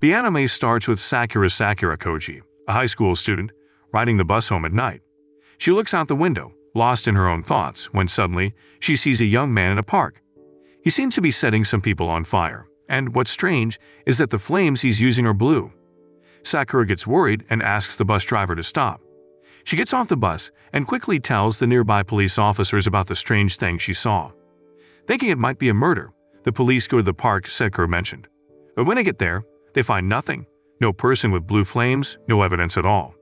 The anime starts with Sakura Sakurakouji, a high school student, riding the bus home at night. She looks out the window, lost in her own thoughts, when suddenly she sees a young man in a park. He seems to be setting some people on fire, and what's strange is that the flames he's using are blue. Sakura gets worried and asks the bus driver to stop. She gets off the bus and quickly tells the nearby police officers about the strange thing she saw. Thinking it might be a murder, the police go to the park Sakura mentioned. But when they get there, they find nothing. No person with blue flames, no evidence at all.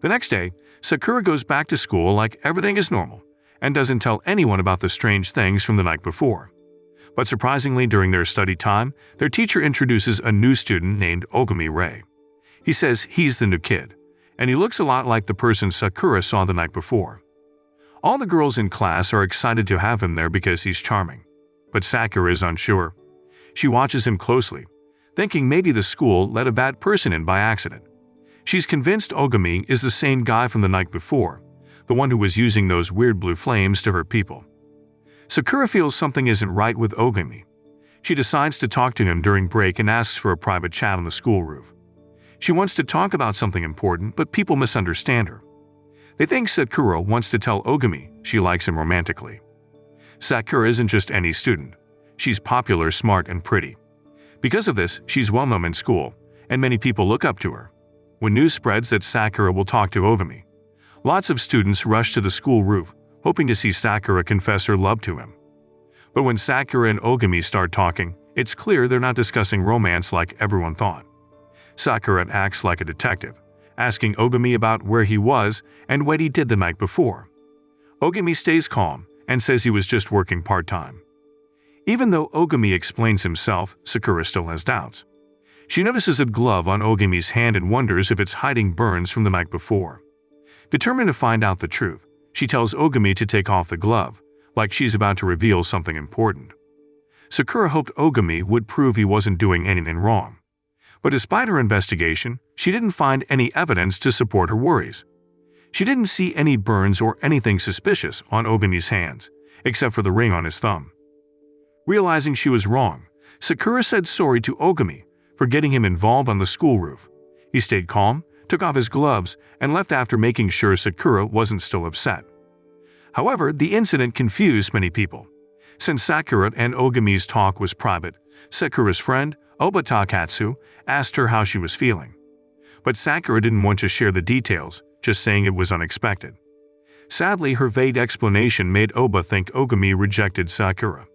The next day, Sakura goes back to school like everything is normal and doesn't tell anyone about the strange things from the night before. But surprisingly, during their study time, their teacher introduces a new student named Ogami Rei. He says he's the new kid, and he looks a lot like the person Sakura saw the night before. All the girls in class are excited to have him there because he's charming. But Sakura is unsure. She watches him closely, thinking maybe the school let a bad person in by accident. She's convinced Ogami is the same guy from the night before, the one who was using those weird blue flames to hurt people. Sakura feels something isn't right with Ogami. She decides to talk to him during break and asks for a private chat on the school roof. She wants to talk about something important, but people misunderstand her. They think Sakura wants to tell Ogami she likes him romantically. Sakura isn't just any student. She's popular, smart, and pretty. Because of this, she's well known in school, and many people look up to her. When news spreads that Sakura will talk to Ogami, lots of students rush to the school roof, hoping to see Sakura confess her love to him. But when Sakura and Ogami start talking, it's clear they're not discussing romance like everyone thought. Sakura acts like a detective, asking Ogami about where he was and what he did the night before. Ogami stays calm and says he was just working part-time. Even though Ogami explains himself, Sakura still has doubts. She notices a glove on Ogami's hand and wonders if it's hiding burns from the night before. Determined to find out the truth, she tells Ogami to take off the glove, like she's about to reveal something important. Sakura hoped Ogami would prove he wasn't doing anything wrong. But despite her investigation, she didn't find any evidence to support her worries. She didn't see any burns or anything suspicious on Ogami's hands, except for the ring on his thumb. Realizing she was wrong, Sakura said sorry to Ogami for getting him involved on the school roof. He stayed calm, took off his gloves, and left after making sure Sakura wasn't still upset. However, the incident confused many people. Since Sakura and Ogami's talk was private, Sakura's friend, Oba Takatsu, asked her how she was feeling. But Sakura didn't want to share the details, just saying it was unexpected. Sadly, her vague explanation made Oba think Ogami rejected Sakura.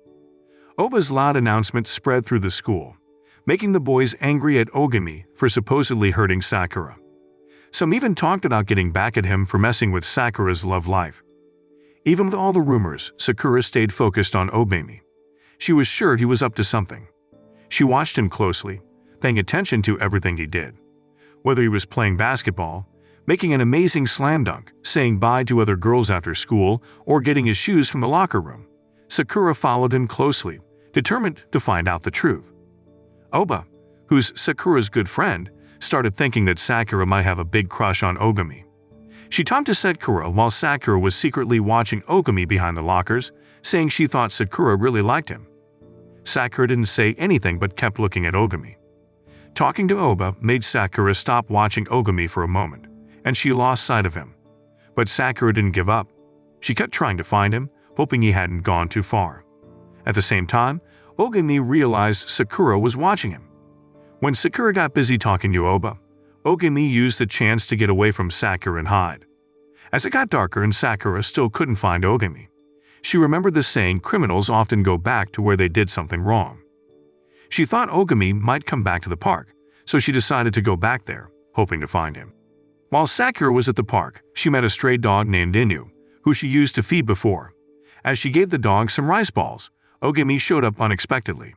Oba's loud announcement spread through the school, making the boys angry at Ogami for supposedly hurting Sakura. Some even talked about getting back at him for messing with Sakura's love life. Even with all the rumors, Sakura stayed focused on Ogami. She was sure he was up to something. She watched him closely, paying attention to everything he did. Whether he was playing basketball, making an amazing slam dunk, saying bye to other girls after school, or getting his shoes from the locker room, Sakura followed him closely, determined to find out the truth. Oba, who's Sakura's good friend, started thinking that Sakura might have a big crush on Ogami. She talked to Sakura while Sakura was secretly watching Ogami behind the lockers, saying she thought Sakura really liked him. Sakura didn't say anything but kept looking at Ogami. Talking to Oba made Sakura stop watching Ogami for a moment, and she lost sight of him. But Sakura didn't give up. She kept trying to find him, hoping he hadn't gone too far. At the same time, Ogami realized Sakura was watching him. When Sakura got busy talking to Oba, Ogami used the chance to get away from Sakura and hide. As it got darker and Sakura still couldn't find Ogami, she remembered the saying criminals often go back to where they did something wrong. She thought Ogami might come back to the park, so she decided to go back there, hoping to find him. While Sakura was at the park, she met a stray dog named Inu, who she used to feed before. As she gave the dog some rice balls, Ogami showed up unexpectedly.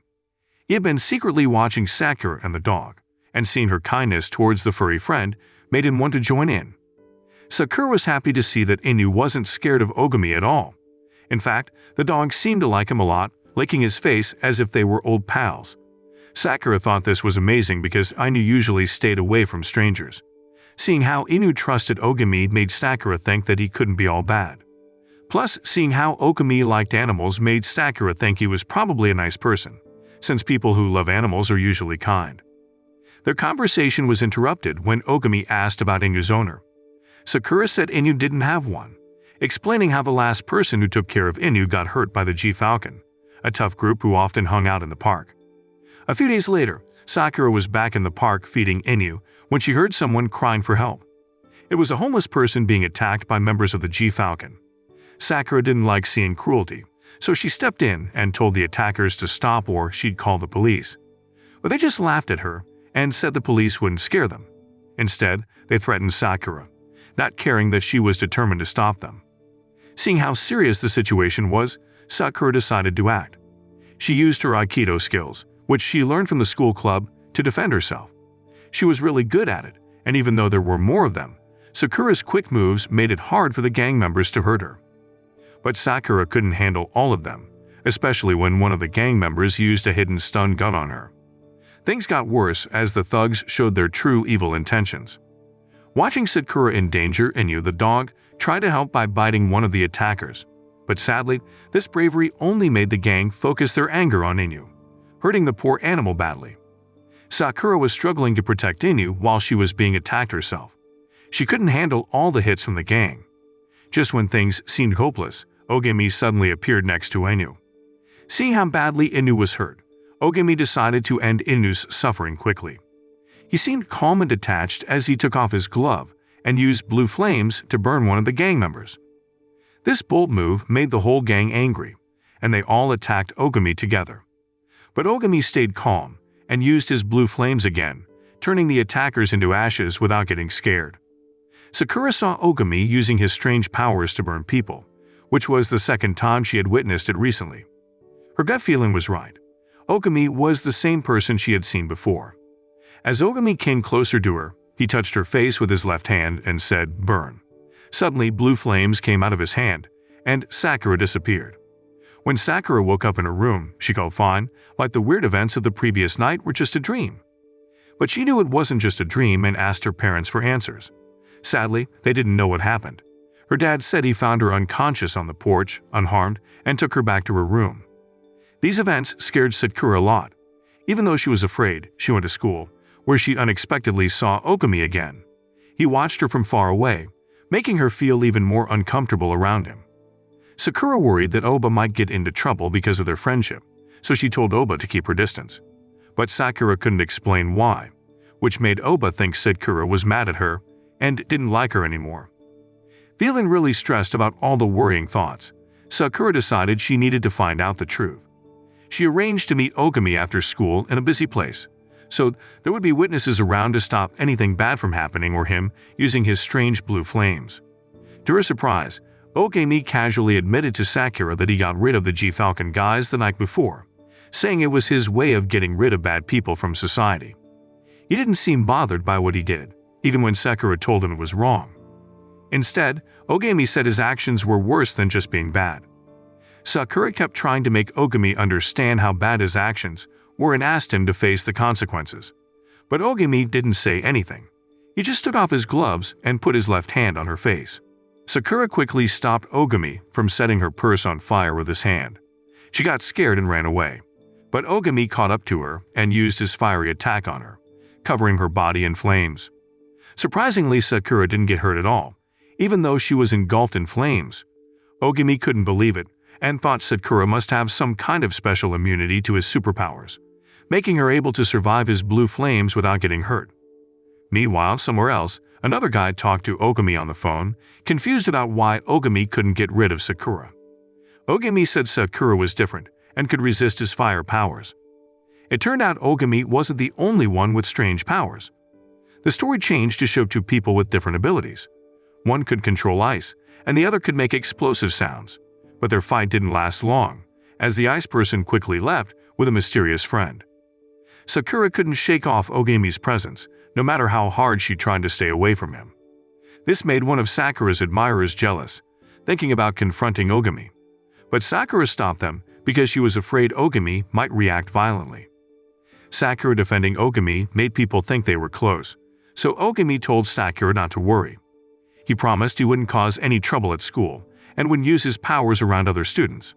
He had been secretly watching Sakura and the dog, and seeing her kindness towards the furry friend made him want to join in. Sakura was happy to see that Inu wasn't scared of Ogami at all. In fact, the dog seemed to like him a lot, licking his face as if they were old pals. Sakura thought this was amazing because Inu usually stayed away from strangers. Seeing how Inu trusted Ogami made Sakura think that he couldn't be all bad. Plus, seeing how Ogami liked animals made Sakura think he was probably a nice person, since people who love animals are usually kind. Their conversation was interrupted when Ogami asked about Inu's owner. Sakura said Inu didn't have one, explaining how the last person who took care of Inu got hurt by the G-Falcon, a tough group who often hung out in the park. A few days later, Sakura was back in the park feeding Inu when she heard someone crying for help. It was a homeless person being attacked by members of the G-Falcon. Sakura didn't like seeing cruelty, so she stepped in and told the attackers to stop or she'd call the police. But they just laughed at her and said the police wouldn't scare them. Instead, they threatened Sakura, not caring that she was determined to stop them. Seeing how serious the situation was, Sakura decided to act. She used her Aikido skills, which she learned from the school club, to defend herself. She was really good at it, and even though there were more of them, Sakura's quick moves made it hard for the gang members to hurt her. But Sakura couldn't handle all of them, especially when one of the gang members used a hidden stun gun on her. Things got worse as the thugs showed their true evil intentions. Watching Sakura in danger, Inu the dog tried to help by biting one of the attackers, but sadly, this bravery only made the gang focus their anger on Inu, hurting the poor animal badly. Sakura was struggling to protect Inu while she was being attacked herself. She couldn't handle all the hits from the gang. Just when things seemed hopeless, Ogami suddenly appeared next to Inu. Seeing how badly Inu was hurt, Ogami decided to end Inu's suffering quickly. He seemed calm and detached as he took off his glove and used blue flames to burn one of the gang members. This bold move made the whole gang angry, and they all attacked Ogami together. But Ogami stayed calm and used his blue flames again, turning the attackers into ashes without getting scared. Sakura saw Ogami using his strange powers to burn people, which was the second time she had witnessed it recently. Her gut feeling was right. Ogami was the same person she had seen before. As Ogami came closer to her, he touched her face with his left hand and said, "Burn." Suddenly, blue flames came out of his hand, and Sakura disappeared. When Sakura woke up in her room, she felt fine, like the weird events of the previous night were just a dream. But she knew it wasn't just a dream and asked her parents for answers. Sadly, they didn't know what happened. Her dad said he found her unconscious on the porch, unharmed, and took her back to her room. These events scared Sakura a lot. Even though she was afraid, she went to school, where she unexpectedly saw Ogami again. He watched her from far away, making her feel even more uncomfortable around him. Sakura worried that Oba might get into trouble because of their friendship, so she told Oba to keep her distance. But Sakura couldn't explain why, which made Oba think Sakura was mad at her and didn't like her anymore. Feeling really stressed about all the worrying thoughts, Sakura decided she needed to find out the truth. She arranged to meet Ogami after school in a busy place, so there would be witnesses around to stop anything bad from happening or him using his strange blue flames. To her surprise, Ogami casually admitted to Sakura that he got rid of the G-Falcon guys the night before, saying it was his way of getting rid of bad people from society. He didn't seem bothered by what he did, even when Sakura told him it was wrong. Instead, Ogami said his actions were worse than just being bad. Sakura kept trying to make Ogami understand how bad his actions were and asked him to face the consequences. But Ogami didn't say anything. He just took off his gloves and put his left hand on her face. Sakura quickly stopped Ogami from setting her purse on fire with his hand. She got scared and ran away. But Ogami caught up to her and used his fiery attack on her, covering her body in flames. Surprisingly, Sakura didn't get hurt at all, even though she was engulfed in flames. Ogami couldn't believe it and thought Sakura must have some kind of special immunity to his superpowers, making her able to survive his blue flames without getting hurt. Meanwhile, somewhere else, another guy talked to Ogami on the phone, confused about why Ogami couldn't get rid of Sakura. Ogami said Sakura was different and could resist his fire powers. It turned out Ogami wasn't the only one with strange powers. The story changed to show two people with different abilities. One could control ice, and the other could make explosive sounds. But their fight didn't last long, as the ice person quickly left with a mysterious friend. Sakura couldn't shake off Ogami's presence, no matter how hard she tried to stay away from him. This made one of Sakura's admirers jealous, thinking about confronting Ogami. But Sakura stopped them because she was afraid Ogami might react violently. Sakura defending Ogami made people think they were close, so Ogami told Sakura not to worry. He promised he wouldn't cause any trouble at school and would use his powers around other students.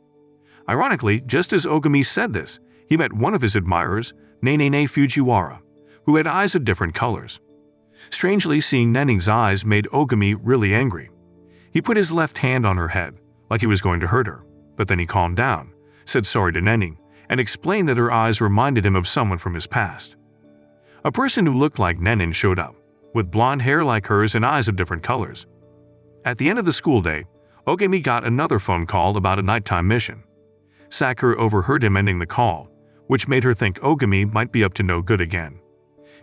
Ironically, just as Ogami said this, he met one of his admirers, Nene Fujiwara, who had eyes of different colors. Strangely, seeing Nenning's eyes made Ogami really angry. He put his left hand on her head, like he was going to hurt her, but then he calmed down, said sorry to Nenning, and explained that her eyes reminded him of someone from his past. A person who looked like Nennin showed up, with blonde hair like hers and eyes of different colors. At the end of the school day, Ogami got another phone call about a nighttime mission. Sakura overheard him ending the call, which made her think Ogami might be up to no good again.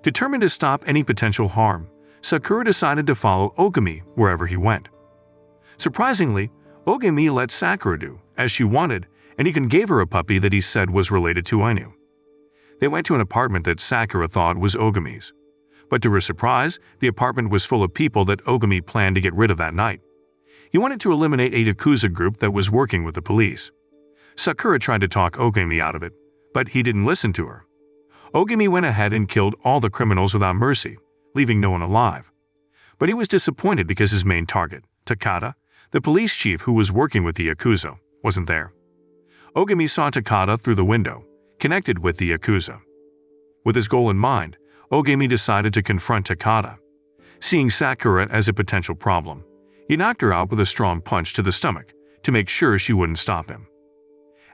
Determined to stop any potential harm, Sakura decided to follow Ogami wherever he went. Surprisingly, Ogami let Sakura do as she wanted, and even gave her a puppy that he said was related to Ainu. They went to an apartment that Sakura thought was Ogami's. But to her surprise, the apartment was full of people that Ogami planned to get rid of that night. He wanted to eliminate a Yakuza group that was working with the police. Sakura tried to talk Ogami out of it, but he didn't listen to her. Ogami went ahead and killed all the criminals without mercy, leaving no one alive. But he was disappointed because his main target, Takada, the police chief who was working with the Yakuza, wasn't there. Ogami saw Takada through the window, connected with the Yakuza. With his goal in mind, Ogami decided to confront Takada. Seeing Sakura as a potential problem, he knocked her out with a strong punch to the stomach to make sure she wouldn't stop him.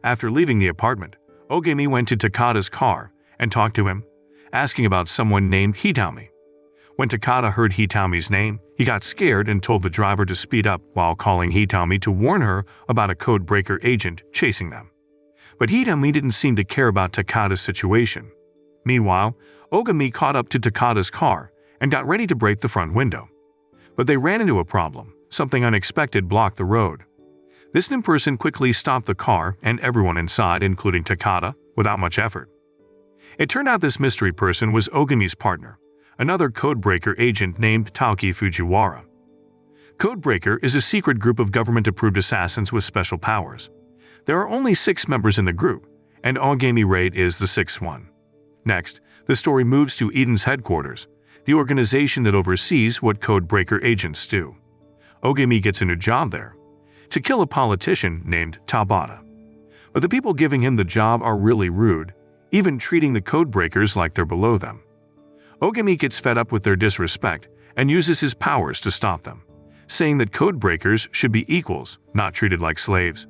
After leaving the apartment, Ogami went to Takada's car and talked to him, asking about someone named Hitami. When Takada heard Hitami's name, he got scared and told the driver to speed up while calling Hitami to warn her about a codebreaker agent chasing them. But Hitami didn't seem to care about Takada's situation. Meanwhile, Ogami caught up to Takada's car and got ready to break the front window. But they ran into a problem. Something unexpected blocked the road. This new person quickly stopped the car and everyone inside, including Takada, without much effort. It turned out this mystery person was Ogami's partner, another codebreaker agent named Taoki Fujiwara. Codebreaker is a secret group of government-approved assassins with special powers. There are only 6 members in the group, and Ogami Raid is the 6th one. Next, the story moves to Eden's headquarters, the organization that oversees what codebreaker agents do. Ogami gets a new job there, to kill a politician named Tabata. But the people giving him the job are really rude, even treating the codebreakers like they're below them. Ogami gets fed up with their disrespect and uses his powers to stop them, saying that codebreakers should be equals, not treated like slaves.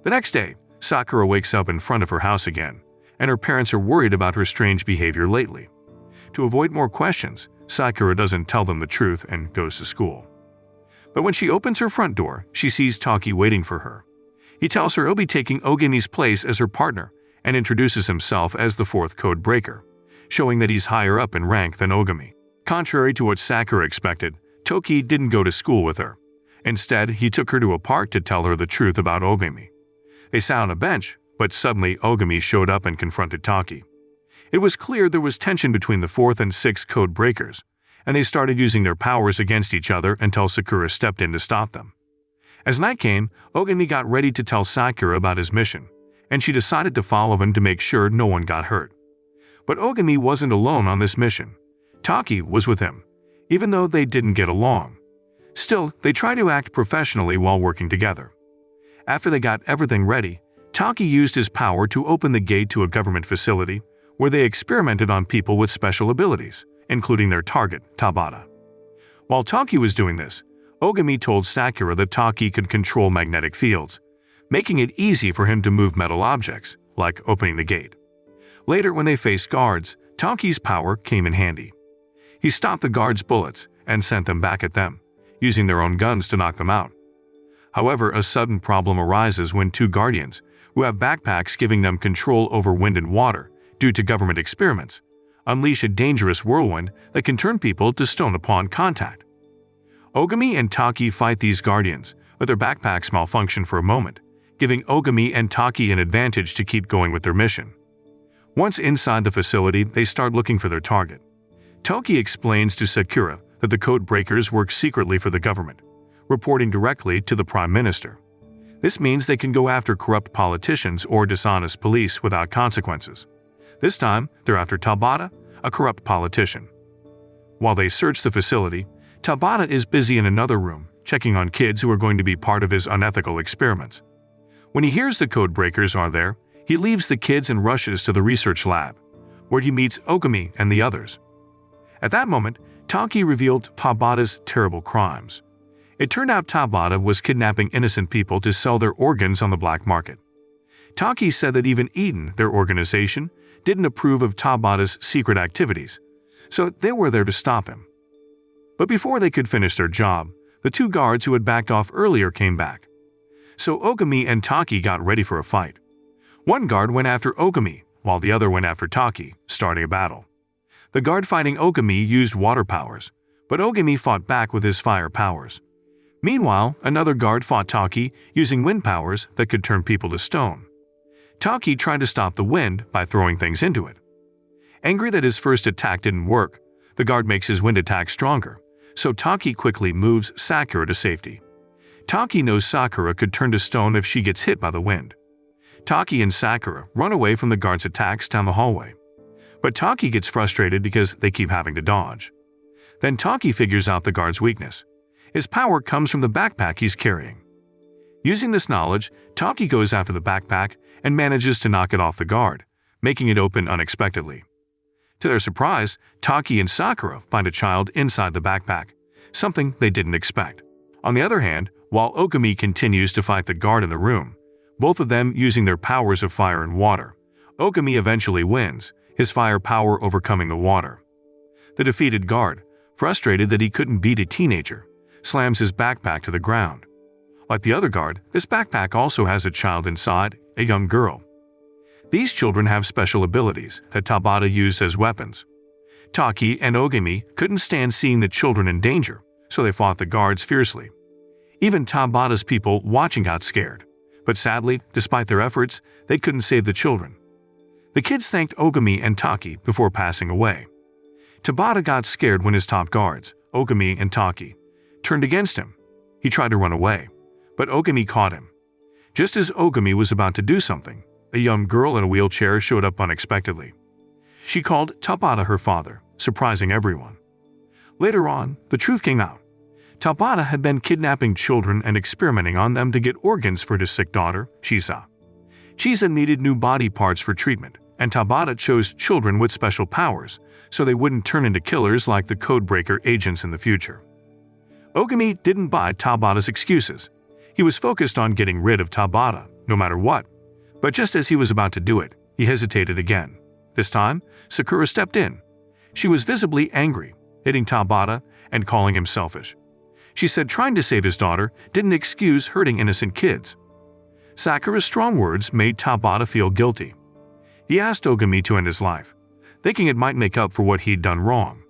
The next day, Sakura wakes up in front of her house again, and her parents are worried about her strange behavior lately. To avoid more questions, Sakura doesn't tell them the truth and goes to school. But when she opens her front door, she sees Taki waiting for her. He tells her he'll be taking Ogami's place as her partner and introduces himself as the 4th code breaker, showing that he's higher up in rank than Ogami. Contrary to what Sakura expected, Toki didn't go to school with her. Instead, he took her to a park to tell her the truth about Ogami. They sat on a bench, but suddenly Ogami showed up and confronted Taki. It was clear there was tension between the 4th and 6th code breakers, and they started using their powers against each other until Sakura stepped in to stop them. As night came, Ogami got ready to tell Sakura about his mission, and she decided to follow him to make sure no one got hurt. But Ogami wasn't alone on this mission. Taki was with him, even though they didn't get along. Still, they tried to act professionally while working together. After they got everything ready, Taki used his power to open the gate to a government facility where they experimented on people with special abilities, including their target, Tabata. While Taki was doing this, Ogami told Sakura that Taki could control magnetic fields, making it easy for him to move metal objects, like opening the gate. Later, when they faced guards, Taki's power came in handy. He stopped the guards' bullets and sent them back at them, using their own guns to knock them out. However, a sudden problem arises when 2 guardians, who have backpacks giving them control over wind and water due to government experiments, unleash a dangerous whirlwind that can turn people to stone upon contact. Ogami and Taki fight these guardians, but their backpacks malfunction for a moment, giving Ogami and Taki an advantage to keep going with their mission. Once inside the facility, they start looking for their target. Toki explains to Sakura that the code breakers work secretly for the government, reporting directly to the Prime Minister. This means they can go after corrupt politicians or dishonest police without consequences. This time, they're after Tabata, a corrupt politician. While they search the facility, Tabata is busy in another room, checking on kids who are going to be part of his unethical experiments. When he hears the code breakers are there, he leaves the kids and rushes to the research lab, where he meets Ogami and the others. At that moment, Taki revealed Tabata's terrible crimes. It turned out Tabata was kidnapping innocent people to sell their organs on the black market. Taki said that even Eden, their organization, didn't approve of Tabata's secret activities, so they were there to stop him. But before they could finish their job, the two guards who had backed off earlier came back. So Ogami and Taki got ready for a fight. One guard went after Ogami, while the other went after Taki, starting a battle. The guard fighting Ogami used water powers, but Ogami fought back with his fire powers. Meanwhile, another guard fought Taki using wind powers that could turn people to stone. Taki tried to stop the wind by throwing things into it. Angry that his first attack didn't work, the guard makes his wind attack stronger, so Taki quickly moves Sakura to safety. Taki knows Sakura could turn to stone if she gets hit by the wind. Taki and Sakura run away from the guard's attacks down the hallway. But Taki gets frustrated because they keep having to dodge. Then Taki figures out the guard's weakness. His power comes from the backpack he's carrying. Using this knowledge, Taki goes after the backpack and manages to knock it off the guard, making it open unexpectedly. To their surprise, Taki and Sakura find a child inside the backpack, something they didn't expect. On the other hand, while Ogami continues to fight the guard in the room, both of them using their powers of fire and water, Ogami eventually wins, his fire power overcoming the water. The defeated guard, frustrated that he couldn't beat a teenager, slams his backpack to the ground. Like the other guard, this backpack also has a child inside, a young girl. These children have special abilities that Tabata used as weapons. Taki and Ogami couldn't stand seeing the children in danger, so they fought the guards fiercely. Even Tabata's people watching got scared, but sadly, despite their efforts, they couldn't save the children. The kids thanked Ogami and Taki before passing away. Tabata got scared when his top guards, Ogami and Taki, turned against him. He tried to run away, but Ogami caught him. Just as Ogami was about to do something, a young girl in a wheelchair showed up unexpectedly. She called Tabata her father, surprising everyone. Later on, the truth came out. Tabata had been kidnapping children and experimenting on them to get organs for his sick daughter, Chisa. Chisa needed new body parts for treatment, and Tabata chose children with special powers so they wouldn't turn into killers like the Codebreaker agents in the future. Ogami didn't buy Tabata's excuses. He was focused on getting rid of Tabata, no matter what. But just as he was about to do it, he hesitated again. This time, Sakura stepped in. She was visibly angry, hitting Tabata and calling him selfish. She said trying to save his daughter didn't excuse hurting innocent kids. Sakura's strong words made Tabata feel guilty. He asked Ogami to end his life, thinking it might make up for what he'd done wrong.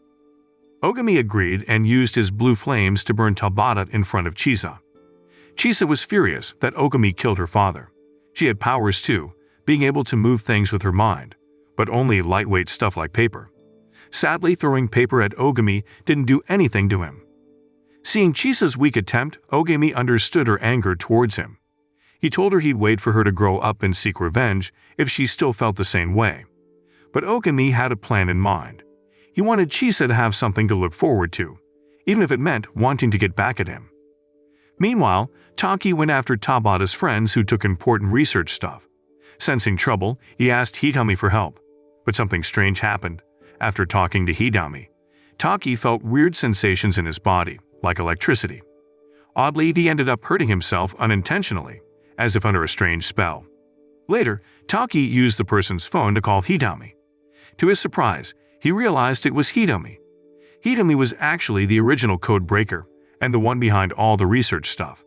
Ogami agreed and used his blue flames to burn Tabata in front of Chisa. Chisa was furious that Ogami killed her father. She had powers too, being able to move things with her mind, but only lightweight stuff like paper. Sadly, throwing paper at Ogami didn't do anything to him. Seeing Chisa's weak attempt, Ogami understood her anger towards him. He told her he'd wait for her to grow up and seek revenge if she still felt the same way. But Ogami had a plan in mind. He wanted Chisa to have something to look forward to, even if it meant wanting to get back at him. Meanwhile, Taki went after Tabata's friends who took important research stuff. Sensing trouble, he asked Hidami for help. But something strange happened. After talking to Hidami, Taki felt weird sensations in his body, like electricity. Oddly, he ended up hurting himself unintentionally, as if under a strange spell. Later, Taki used the person's phone to call Hidami. To his surprise, he realized it was Hidami. Hidami was actually the original code breaker and the one behind all the research stuff.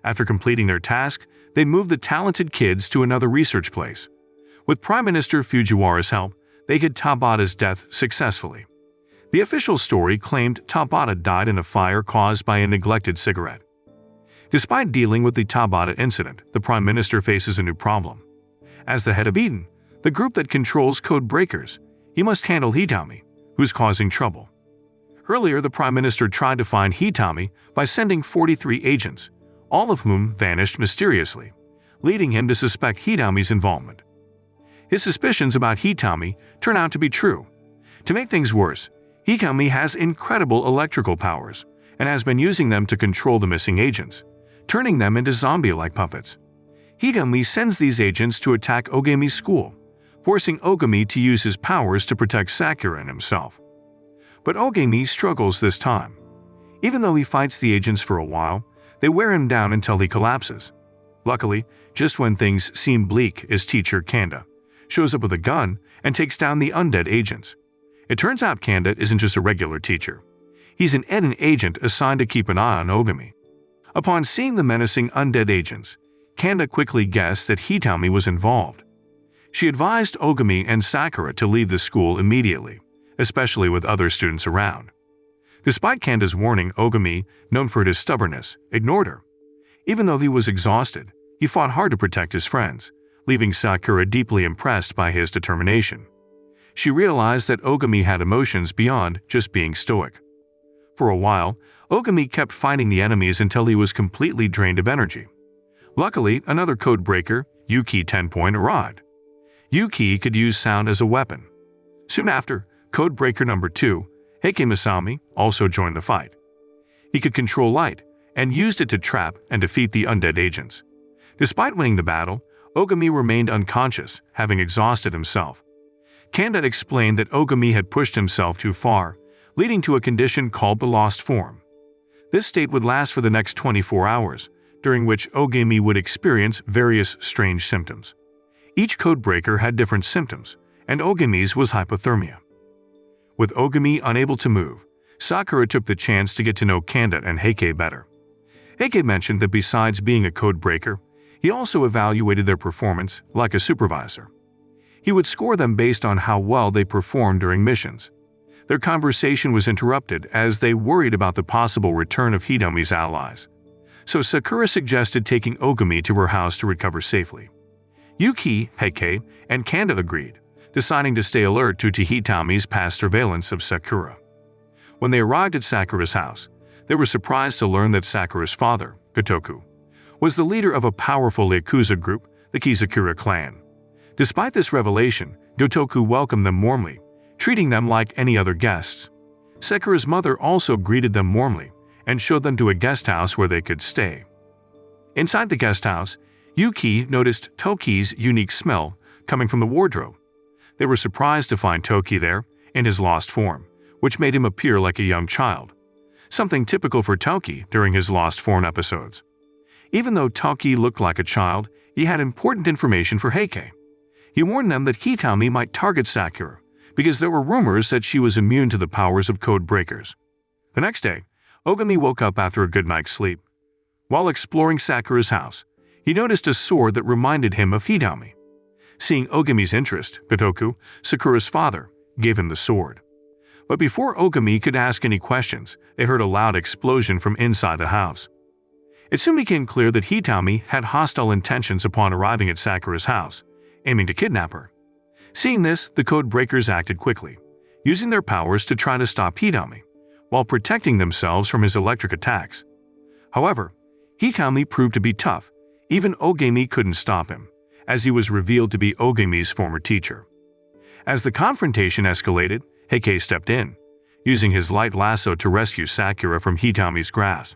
After completing their task, they moved the talented kids to another research place. With Prime Minister Fujiwara's help, they hid Tabata's death successfully. The official story claimed Tabata died in a fire caused by a neglected cigarette. Despite dealing with the Tabata incident, the Prime Minister faces a new problem. As the head of Eden, the group that controls code breakers, he must handle Hidami, who's causing trouble. Earlier, the Prime Minister tried to find Hidami by sending 43 agents, all of whom vanished mysteriously, leading him to suspect Hidami's involvement. His suspicions about Hidami turn out to be true. To make things worse, Hidami has incredible electrical powers and has been using them to control the missing agents, turning them into zombie-like puppets. Hidami sends these agents to attack Ogami's school, forcing Ogami to use his powers to protect Sakura and himself. But Ogami struggles this time. Even though he fights the agents for a while, they wear him down until he collapses. Luckily, just when things seem bleak, his teacher, Kanda, shows up with a gun and takes down the undead agents. It turns out Kanda isn't just a regular teacher. He's an hidden agent assigned to keep an eye on Ogami. Upon seeing the menacing undead agents, Kanda quickly guessed that Hitami was involved. She advised Ogami and Sakura to leave the school immediately, especially with other students around. Despite Kanda's warning, Ogami, known for his stubbornness, ignored her. Even though he was exhausted, he fought hard to protect his friends, leaving Sakura deeply impressed by his determination. She realized that Ogami had emotions beyond just being stoic. For a while, Ogami kept fighting the enemies until he was completely drained of energy. Luckily, another code breaker, Yuki 10 arrived. Yuki could use sound as a weapon. Soon after, code breaker number 2, Heike Masami, also joined the fight. He could control light and used it to trap and defeat the undead agents. Despite winning the battle, Ogami remained unconscious, having exhausted himself. Kanda explained that Ogami had pushed himself too far, leading to a condition called the lost form. This state would last for the next 24 hours, during which Ogami would experience various strange symptoms. Each codebreaker had different symptoms, and Ogami's was hypothermia. With Ogami unable to move, Sakura took the chance to get to know Kanda and Heike better. Heike mentioned that besides being a codebreaker, he also evaluated their performance like a supervisor. He would score them based on how well they performed during missions. Their conversation was interrupted as they worried about the possible return of Hitami's allies. So Sakura suggested taking Ogami to her house to recover safely. Yuki, Heike, and Kanda agreed, deciding to stay alert due to Hitami's past surveillance of Sakura. When they arrived at Sakura's house, they were surprised to learn that Sakura's father, Gotoku, was the leader of a powerful Yakuza group, the Kizakura clan. Despite this revelation, Gotoku welcomed them warmly, treating them like any other guests. Sakura's mother also greeted them warmly and showed them to a guest house where they could stay. Inside the guest house, Yuki noticed Toki's unique smell coming from the wardrobe. They were surprised to find Toki there, in his lost form, which made him appear like a young child, something typical for Toki during his lost form episodes. Even though Toki looked like a child, he had important information for Heike. He warned them that Hitami might target Sakura, because there were rumors that she was immune to the powers of code breakers. The next day, Ogami woke up after a good night's sleep. While exploring Sakura's house, he noticed a sword that reminded him of Hitami. Seeing Ogami's interest, Gotoku, Sakura's father, gave him the sword. But before Ogami could ask any questions, they heard a loud explosion from inside the house. It soon became clear that Hitami had hostile intentions upon arriving at Sakura's house, aiming to kidnap her. Seeing this, the code breakers acted quickly, using their powers to try to stop Hitami, while protecting themselves from his electric attacks. However, Hitami proved to be tough. Even Ogami couldn't stop him, as he was revealed to be Ogami's former teacher. As the confrontation escalated, Heike stepped in, using his light lasso to rescue Sakura from Hitami's grasp.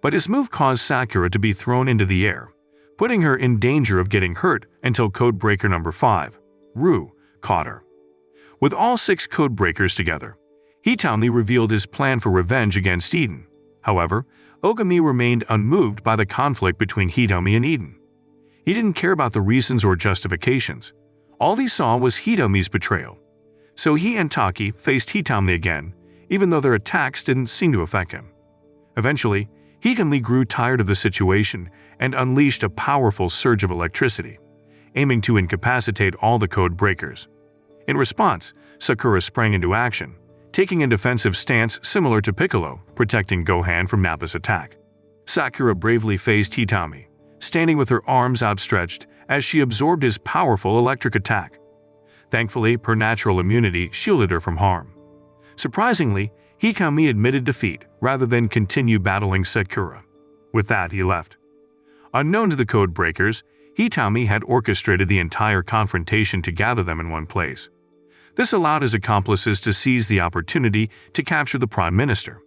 But his move caused Sakura to be thrown into the air, putting her in danger of getting hurt until codebreaker number 5, Ru, caught her. With all 6 codebreakers together, Hitami revealed his plan for revenge against Eden. However, Ogami remained unmoved by the conflict between Hitami and Eden. He didn't care about the reasons or justifications. All he saw was Hitami's betrayal. So he and Taki faced Hitami again, even though their attacks didn't seem to affect him. Eventually, Hitami grew tired of the situation and unleashed a powerful surge of electricity, aiming to incapacitate all the code breakers. In response, Sakura sprang into action, taking a defensive stance similar to Piccolo, protecting Gohan from Nappa's attack. Sakura bravely faced Hitami, standing with her arms outstretched as she absorbed his powerful electric attack. Thankfully, her natural immunity shielded her from harm. Surprisingly, Hitami admitted defeat rather than continue battling Sakura. With that, he left. Unknown to the code breakers, Hitami had orchestrated the entire confrontation to gather them in one place. This allowed his accomplices to seize the opportunity to capture the Prime Minister.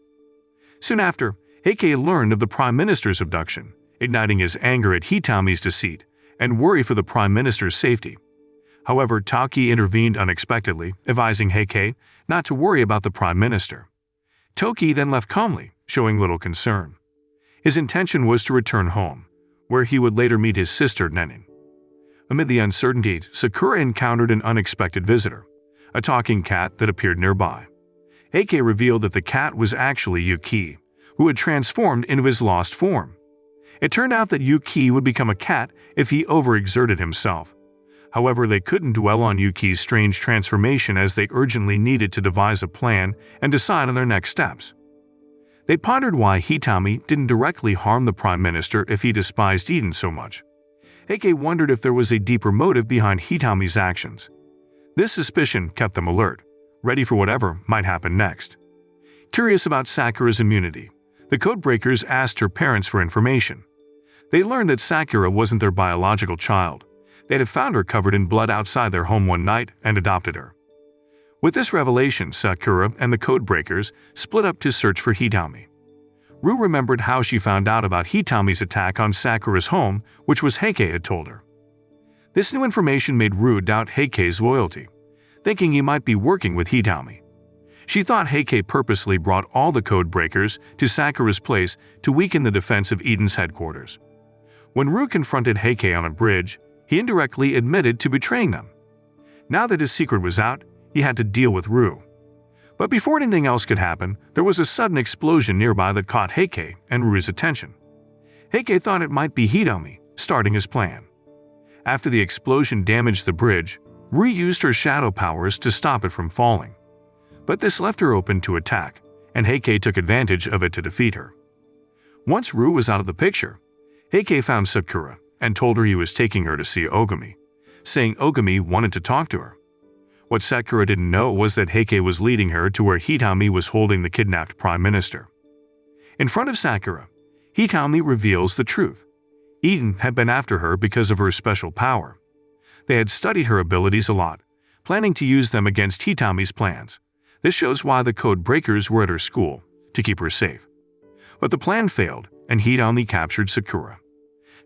Soon after, Heike learned of the Prime Minister's abduction, igniting his anger at Hitami's deceit and worry for the Prime Minister's safety. However, Toki intervened unexpectedly, advising Heike not to worry about the Prime Minister. Toki then left calmly, showing little concern. His intention was to return home, where he would later meet his sister Nenin. Amid the uncertainty, Sakura encountered an unexpected visitor, a talking cat that appeared nearby. Heike revealed that the cat was actually Yuki, who had transformed into his lost form. It turned out that Yuki would become a cat if he overexerted himself. However, they couldn't dwell on Yuki's strange transformation as they urgently needed to devise a plan and decide on their next steps. They pondered why Hitami didn't directly harm the Prime Minister if he despised Eden so much. Heike wondered if there was a deeper motive behind Hitami's actions. This suspicion kept them alert, ready for whatever might happen next. Curious about Sakura's immunity, the Codebreakers asked her parents for information. They learned that Sakura wasn't their biological child. They had found her covered in blood outside their home one night and adopted her. With this revelation, Sakura and the Codebreakers split up to search for Hitami. Rue remembered how she found out about Hitami's attack on Sakura's home, which was Heike had told her. This new information made Rue doubt Heike's loyalty, thinking he might be working with Hitami. She thought Heike purposely brought all the Codebreakers to Sakura's place to weaken the defense of Eden's headquarters. When Rue confronted Heike on a bridge, he indirectly admitted to betraying them. Now that his secret was out, he had to deal with Rue. But before anything else could happen, there was a sudden explosion nearby that caught Heike and Rue's attention. Heike thought it might be Hitami, starting his plan. After the explosion damaged the bridge, Rue used her shadow powers to stop it from falling. But this left her open to attack, and Heike took advantage of it to defeat her. Once Rue was out of the picture, Heike found Sakura and told her he was taking her to see Ogami, saying Ogami wanted to talk to her. What Sakura didn't know was that Heike was leading her to where Hitami was holding the kidnapped Prime Minister. In front of Sakura, Hitami reveals the truth. Eden had been after her because of her special power. They had studied her abilities a lot, planning to use them against Hitami's plans. This shows why the Codebreakers were at her school, to keep her safe. But the plan failed, and Hitami captured Sakura.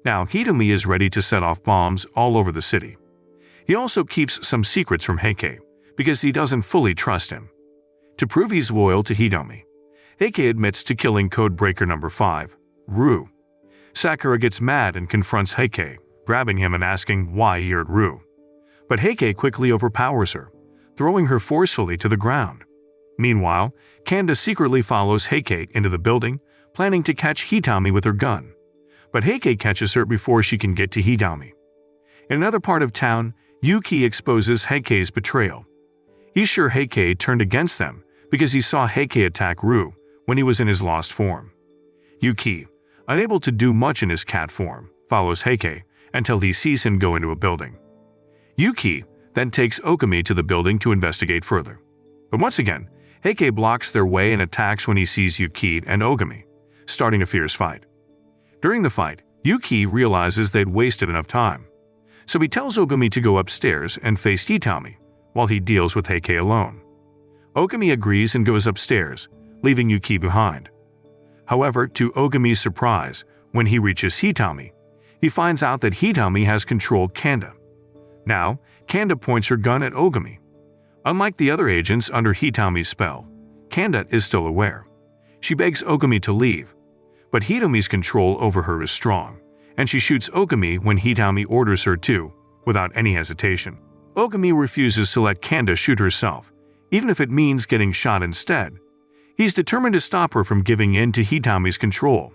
Now, Hitami is ready to set off bombs all over the city. He also keeps some secrets from Heike, because he doesn't fully trust him. To prove he's loyal to Hitami, Heike admits to killing Codebreaker number 5, Rue. Sakura gets mad and confronts Heike, grabbing him and asking why he hurt Rue. But Heike quickly overpowers her, throwing her forcefully to the ground. Meanwhile, Kanda secretly follows Heike into the building, planning to catch Hitami with her gun. But Heike catches her before she can get to Hitami. In another part of town, Yuki exposes Heike's betrayal. He's sure Heike turned against them because he saw Heike attack Rue when he was in his lost form. Yuki, unable to do much in his cat form, follows Heike until he sees him go into a building. Yuki then takes Ogami to the building to investigate further. But once again, Heike blocks their way and attacks when he sees Yuki and Ogami, starting a fierce fight. During the fight, Yuki realizes they'd wasted enough time. So he tells Ogami to go upstairs and face Hitami, while he deals with Heike alone. Ogami agrees and goes upstairs, leaving Yuki behind. However, to Ogami's surprise, when he reaches Hitami, he finds out that Hitami has controlled Kanda. Now, Kanda points her gun at Ogami. Unlike the other agents under Hitami's spell, Kanda is still aware. She begs Ogami to leave, but Hitami's control over her is strong, and she shoots Ogami when Hitami orders her to, without any hesitation. Ogami refuses to let Kanda shoot herself, even if it means getting shot instead. He's determined to stop her from giving in to Hitami's control.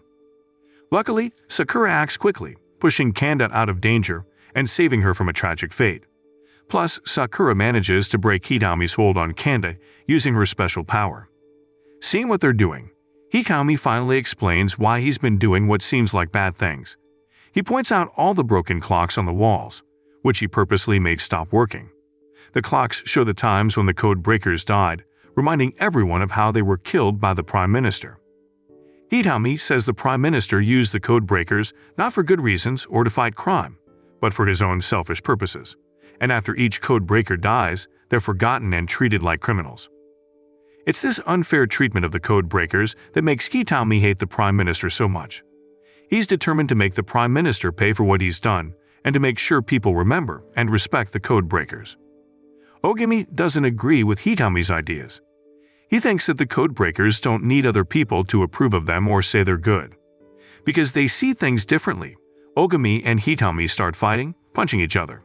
Luckily, Sakura acts quickly, pushing Kanda out of danger and saving her from a tragic fate. Plus, Sakura manages to break Hitami's hold on Kanda using her special power. Seeing what they're doing, Hitami finally explains why he's been doing what seems like bad things. He points out all the broken clocks on the walls, which he purposely made stop working. The clocks show the times when the Codebreakers died, reminding everyone of how they were killed by the Prime Minister. Hitami says the Prime Minister used the Codebreakers not for good reasons or to fight crime, but for his own selfish purposes, and after each Codebreaker dies, they're forgotten and treated like criminals. It's this unfair treatment of the Codebreakers that makes Hitami hate the Prime Minister so much. He's determined to make the Prime Minister pay for what he's done and to make sure people remember and respect the code breakers. Ogami doesn't agree with Hitami's ideas. He thinks that the code breakers don't need other people to approve of them or say they're good. Because they see things differently, Ogami and Hitami start fighting, punching each other.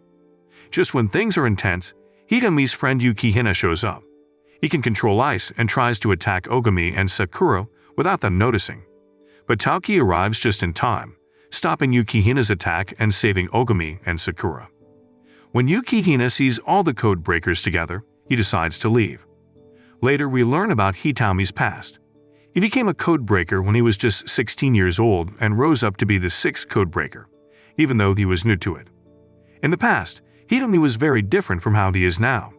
Just when things are intense, Hitami's friend Yukihina shows up. He can control ice and tries to attack Ogami and Sakura without them noticing. But Taoki arrives just in time, stopping Yukihina's attack and saving Ogami and Sakura. When Yukihina sees all the code breakers together, he decides to leave. Later, we learn about Hitami's past. He became a code breaker when he was just 16 years old and rose up to be the 6th code breaker, even though he was new to it. In the past, Hitami was very different from how he is now.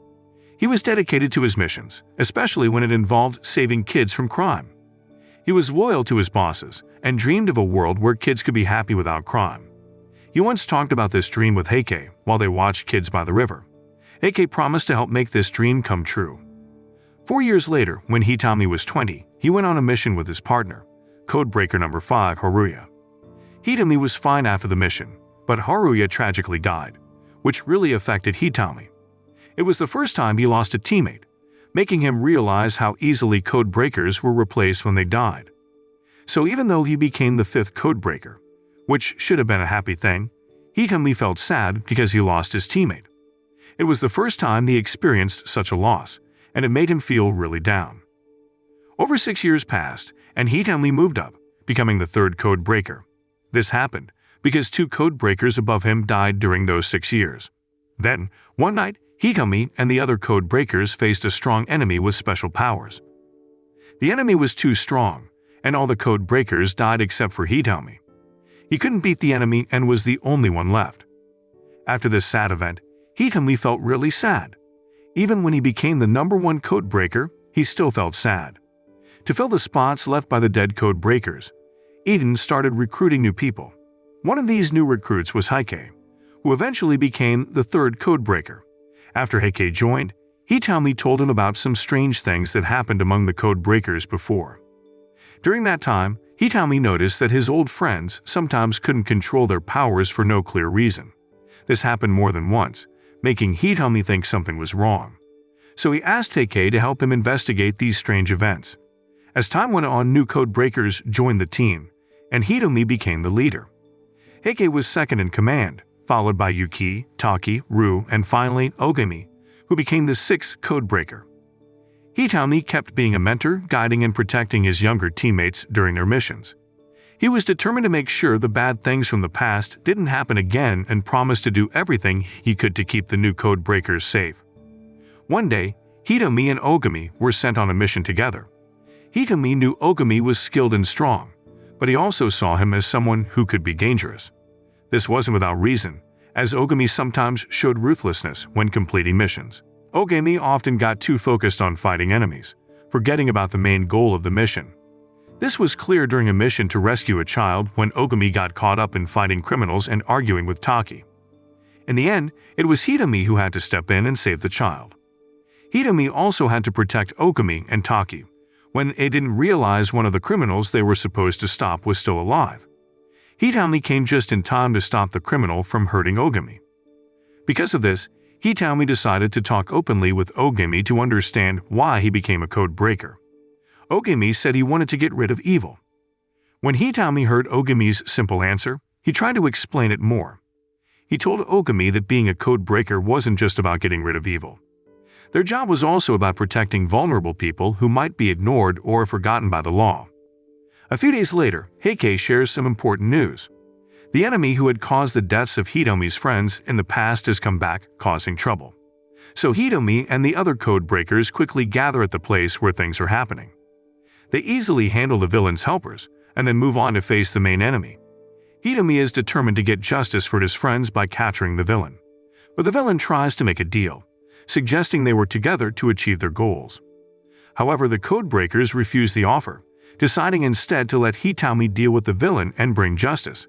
He was dedicated to his missions, especially when it involved saving kids from crime. He was loyal to his bosses and dreamed of a world where kids could be happy without crime. He once talked about this dream with Heike while they watched kids by the river. Heike promised to help make this dream come true. 4 years later, when Hitami was 20, he went on a mission with his partner, Codebreaker number 5 Haruya. Hitami was fine after the mission, but Haruya tragically died, which really affected Hitami. It was the first time he lost a teammate, making him realize how easily code breakers were replaced when they died. So even though he became the 5th code breaker, which should have been a happy thing, Hitami felt sad because he lost his teammate. It was the first time he experienced such a loss, and it made him feel really down. Over 6 years passed, and Hitami moved up, becoming the 3rd code breaker. This happened because 2 code breakers above him died during those 6 years. Then, one night, Hitami and the other code breakers faced a strong enemy with special powers. The enemy was too strong, and all the code breakers died except for Hitami. He couldn't beat the enemy and was the only one left. After this sad event, Hitami felt really sad. Even when he became the number 1 code breaker, he still felt sad. To fill the spots left by the dead code breakers, Eden started recruiting new people. One of these new recruits was Heike, who eventually became the 3rd code breaker. After Heike joined, Hitami told him about some strange things that happened among the code breakers before. During that time, Hitami noticed that his old friends sometimes couldn't control their powers for no clear reason. This happened more than once, making Hitami think something was wrong. So he asked Heike to help him investigate these strange events. As time went on, new code breakers joined the team, and Hitami became the leader. Heike was second in command, followed by Yuki, Taki, Ru, and finally Ogami, who became the 6th code breaker. Hitami kept being a mentor, guiding and protecting his younger teammates during their missions. He was determined to make sure the bad things from the past didn't happen again and promised to do everything he could to keep the new code breakers safe. One day, Hitami and Ogami were sent on a mission together. Hitami knew Ogami was skilled and strong, but he also saw him as someone who could be dangerous. This wasn't without reason, as Ogami sometimes showed ruthlessness when completing missions. Ogami often got too focused on fighting enemies, forgetting about the main goal of the mission. This was clear during a mission to rescue a child when Ogami got caught up in fighting criminals and arguing with Taki. In the end, it was Hitami who had to step in and save the child. Hitami also had to protect Ogami and Taki when they didn't realize one of the criminals they were supposed to stop was still alive. Hitami came just in time to stop the criminal from hurting Ogami. Because of this, Hitami decided to talk openly with Ogami to understand why he became a code breaker. Ogami said he wanted to get rid of evil. When Hitami heard Ogami's simple answer, he tried to explain it more. He told Ogami that being a code breaker wasn't just about getting rid of evil. Their job was also about protecting vulnerable people who might be ignored or forgotten by the law. A few days later, Heike shares some important news. The enemy who had caused the deaths of Hitami's friends in the past has come back, causing trouble. So Hitami and the other code breakers quickly gather at the place where things are happening. They easily handle the villain's helpers and then move on to face the main enemy. Hitami is determined to get justice for his friends by capturing the villain. But the villain tries to make a deal, suggesting they work together to achieve their goals. However, the code breakers refuse the offer, deciding instead to let Hitami deal with the villain and bring justice.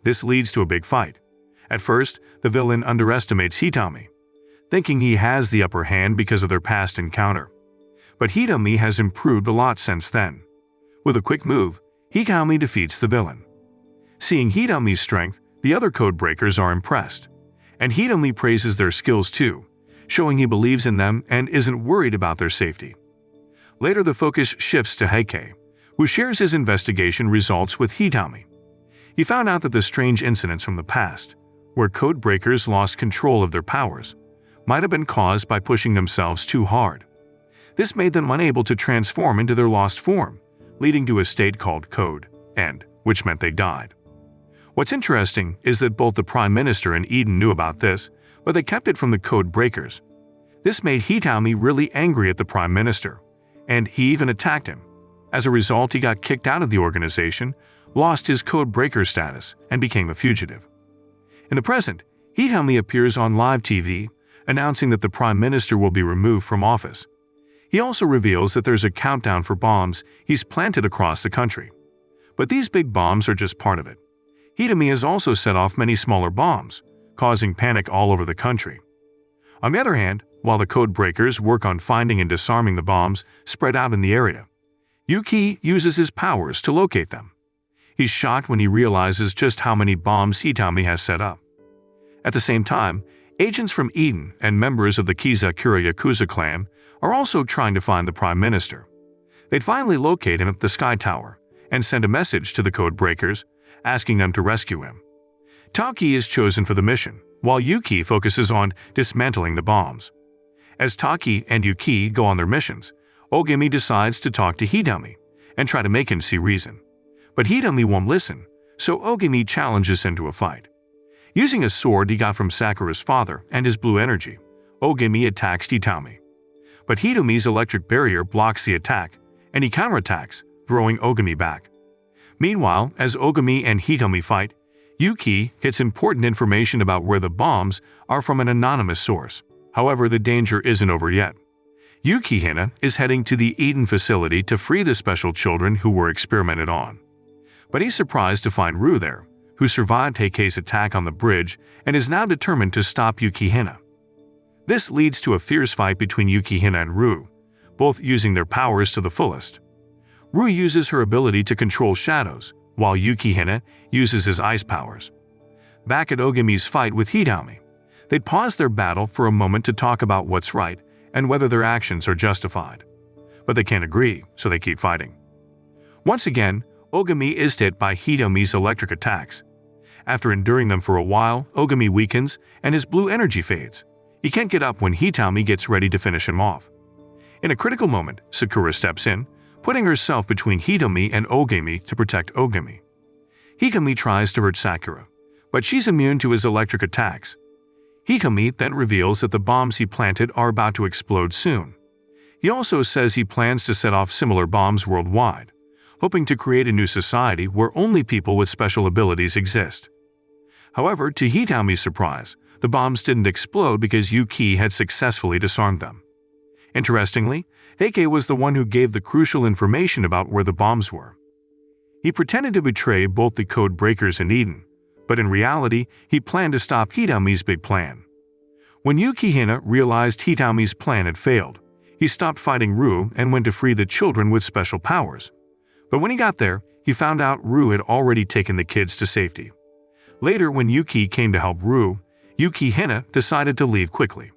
This leads to a big fight. At first, the villain underestimates Hitami, thinking he has the upper hand because of their past encounter. But Hitami has improved a lot since then. With a quick move, Hitami defeats the villain. Seeing Hitami's strength, The other codebreakers are impressed, and Hitomi praises their skills too, showing he believes in them and isn't worried about their safety. Later the focus shifts to Heike, who shares his investigation results with Hitomi. He found out that the strange incidents from the past, where codebreakers lost control of their powers, might have been caused by pushing themselves too hard. This made them unable to transform into their lost form, leading to a state called Code End, which meant they died. What's interesting is that both the Prime Minister and Eden knew about this, but they kept it from the code breakers. This made Hitomi really angry at the Prime Minister, and he even attacked him. As a result, he got kicked out of the organization, lost his code breaker status, and became a fugitive. In the present, Hitomi appears on live TV, announcing that the Prime Minister will be removed from office. He also reveals that there's a countdown for bombs he's planted across the country. But these big bombs are just part of it. Hitomi has also set off many smaller bombs, causing panic all over the country. On the other hand, while the code breakers work on finding and disarming the bombs spread out in the area, Yuki uses his powers to locate them. He's shocked when he realizes just how many bombs Hitomi has set up. At the same time, agents from Eden and members of the Kizakura Yakuza clan are also trying to find the Prime Minister. They'd finally locate him at the Sky Tower and send a message to the code breakers, asking them to rescue him. Taki is chosen for the mission, while Yuki focuses on dismantling the bombs. As Taki and Yuki go on their missions, Ogami decides to talk to Hitomi and try to make him see reason. But Hitomi won't listen, so Ogami challenges him to a fight. Using a sword he got from Sakura's father and his blue energy, Ogami attacks Hitomi. But Hitomi's electric barrier blocks the attack, and he counterattacks, throwing Ogami back. Meanwhile, as Ogami and Hitomi fight, Yuki gets important information about where the bombs are from an anonymous source. However, the danger isn't over yet. Yuki Hina is heading to the Eden facility to free the special children who were experimented on. But he's surprised to find Rue there, who survived Heike's attack on the bridge and is now determined to stop Yuki Hina. This leads to a fierce fight between Yuki Hina and Rue, both using their powers to the fullest. Rue uses her ability to control shadows, while Yuki Hina uses his ice powers. Back at Ogami's fight with Hitomi, they'd pause their battle for a moment to talk about what's right and whether their actions are justified. But they can't agree, so they keep fighting. Once again, Ogami is hit by Hitomi's electric attacks. After enduring them for a while, Ogami weakens and his blue energy fades. He can't get up when Hitomi gets ready to finish him off. In a critical moment, Sakura steps in, putting herself between Hitomi and Ogami to protect Ogami. Hitomi tries to hurt Sakura, but she's immune to his electric attacks. Hitomi then reveals that the bombs he planted are about to explode soon. He also says he plans to set off similar bombs worldwide, hoping to create a new society where only people with special abilities exist. However, to Hitomi's surprise, the bombs didn't explode because Yuki had successfully disarmed them. Interestingly, Heike was the one who gave the crucial information about where the bombs were. He pretended to betray both the code breakers and Eden, but in reality, he planned to stop Hitomi's big plan. When Yuki Hina realized Hitomi's plan had failed, he stopped fighting Rue and went to free the children with special powers. But when he got there, he found out Rue had already taken the kids to safety. Later, when Yuki came to help Rue, Yuki Hina decided to leave quickly.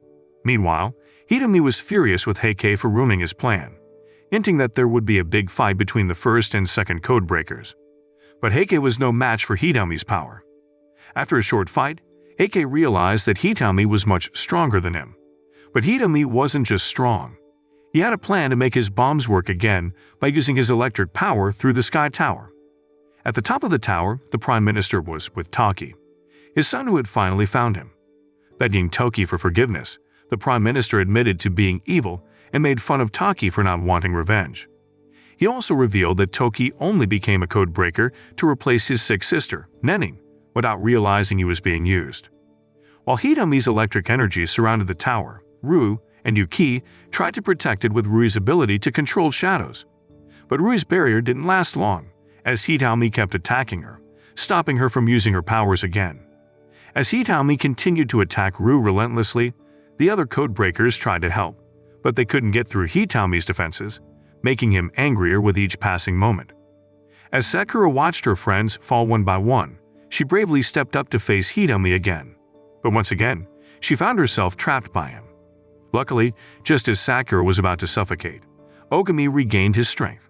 Meanwhile, Hitomi was furious with Heike for ruining his plan, hinting that there would be a big fight between the first and second code breakers. But Heike was no match for Hitomi's power. After a short fight, Heike realized that Hitomi was much stronger than him. But Hitomi wasn't just strong. He had a plan to make his bombs work again by using his electric power through the Sky Tower. At the top of the tower, the Prime Minister was with Taki, his son who had finally found him. Begging Toki for forgiveness, the Prime Minister admitted to being evil and made fun of Taki for not wanting revenge. He also revealed that Toki only became a code breaker to replace his sick sister, Nenin, without realizing he was being used. While Hitomi's electric energy surrounded the tower, Rue and Yuki tried to protect it with Rui's ability to control shadows. But Rui's barrier didn't last long, as Hitomi kept attacking her, stopping her from using her powers again. As Hitomi continued to attack Rue relentlessly, the other codebreakers tried to help, but they couldn't get through Hitomi's defenses, making him angrier with each passing moment. As Sakura watched her friends fall one by one, she bravely stepped up to face Hitomi again. But once again, she found herself trapped by him. Luckily, just as Sakura was about to suffocate, Ogami regained his strength.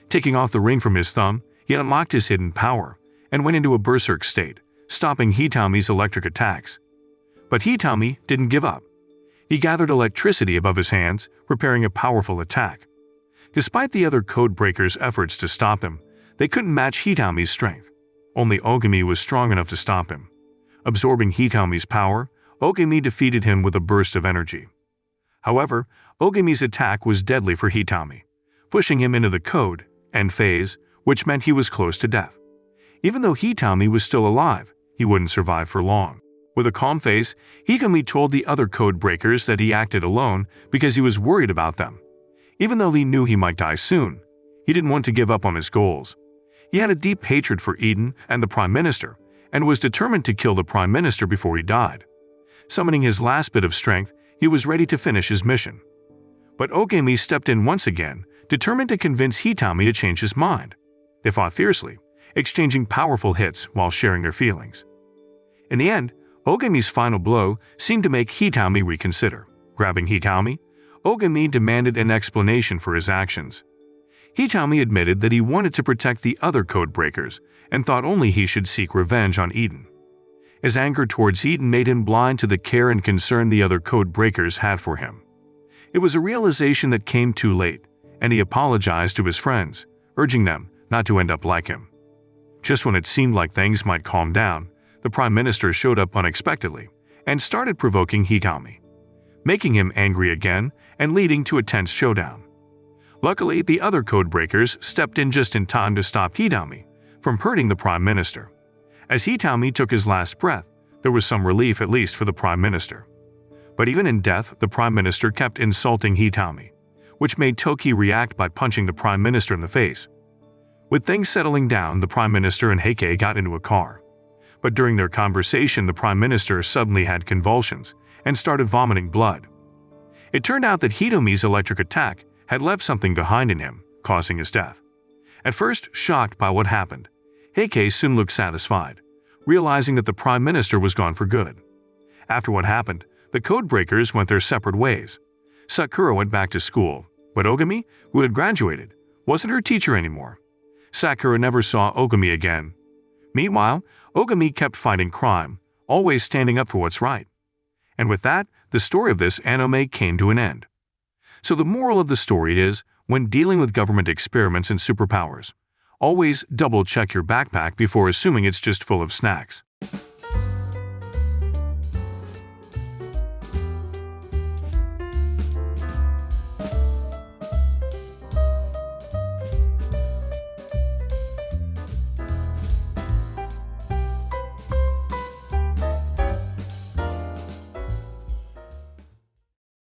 Taking off the ring from his thumb, he unlocked his hidden power and went into a berserk state, stopping Hitomi's electric attacks. But Hitomi didn't give up. He gathered electricity above his hands, preparing a powerful attack. Despite the other code breakers' efforts to stop him, they couldn't match Hitomi's strength. Only Ogami was strong enough to stop him. Absorbing Hitomi's power, Ogami defeated him with a burst of energy. However, Ogami's attack was deadly for Hitomi, pushing him into the code end phase, which meant he was close to death. Even though Hitomi was still alive, he wouldn't survive for long. With a calm face, Hitomi told the other code breakers that he acted alone because he was worried about them. Even though he knew he might die soon, he didn't want to give up on his goals. He had a deep hatred for Eden and the Prime Minister, and was determined to kill the Prime Minister before he died. Summoning his last bit of strength, he was ready to finish his mission. But Ogami stepped in once again, determined to convince Hitomi to change his mind. They fought fiercely, exchanging powerful hits while sharing their feelings. In the end, Ogami's final blow seemed to make Hitomi reconsider. Grabbing Hitomi, Ogami demanded an explanation for his actions. Hitomi admitted that he wanted to protect the other code breakers and thought only he should seek revenge on Eden. His anger towards Eden made him blind to the care and concern the other code breakers had for him. It was a realization that came too late, and he apologized to his friends, urging them not to end up like him. Just when it seemed like things might calm down, the Prime Minister showed up unexpectedly and started provoking Hitomi, making him angry again and leading to a tense showdown. Luckily, the other code breakers stepped in just in time to stop Hitomi from hurting the Prime Minister. As Hitomi took his last breath, there was some relief at least for the Prime Minister. But even in death, the Prime Minister kept insulting Hitomi, which made Toki react by punching the Prime Minister in the face. With things settling down, the Prime Minister and Heike got into a car. But during their conversation, the Prime Minister suddenly had convulsions and started vomiting blood. It turned out that Hitomi's electric attack had left something behind in him, causing his death. At first shocked by what happened, Heike soon looked satisfied, realizing that the Prime Minister was gone for good. After what happened, the code breakers went their separate ways. Sakura went back to school, but Ogami, who had graduated, wasn't her teacher anymore. Sakura never saw Ogami again. Meanwhile, Ogami kept fighting crime, always standing up for what's right. And with that, the story of this anime came to an end. So the moral of the story is, when dealing with government experiments and superpowers, always double-check your backpack before assuming it's just full of snacks.